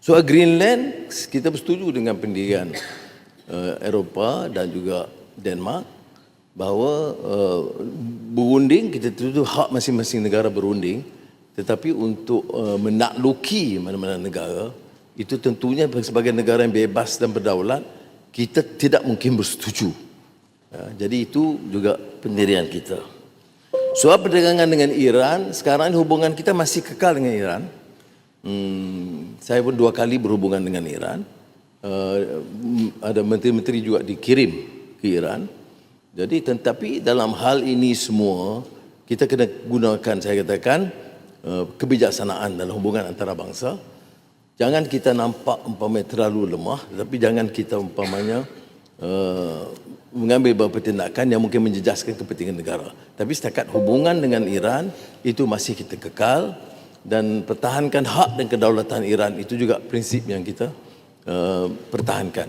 Soal Greenland, kita bersetuju dengan pendirian Eropah dan juga Denmark bahawa berunding, kita tentu hak masing-masing negara berunding, tetapi untuk menakluki mana-mana negara, itu tentunya sebagai negara yang bebas dan berdaulat, kita tidak mungkin bersetuju. Jadi itu juga pendirian kita. Soal perdagangan dengan Iran, sekarang hubungan kita masih kekal dengan Iran. Saya pun 2 kali berhubungan dengan Iran. Ada menteri-menteri juga dikirim ke Iran. Jadi tetapi dalam hal ini semua, kita kena gunakan, saya katakan, kebijaksanaan dalam hubungan antara bangsa. Jangan kita nampak umpamanya terlalu lemah, tetapi jangan kita umpamanya mengambil beberapa tindakan yang mungkin menjejaskan kepentingan negara. Tapi setakat hubungan dengan Iran itu masih kita kekal, dan pertahankan hak dan kedaulatan Iran itu juga prinsip yang kita pertahankan.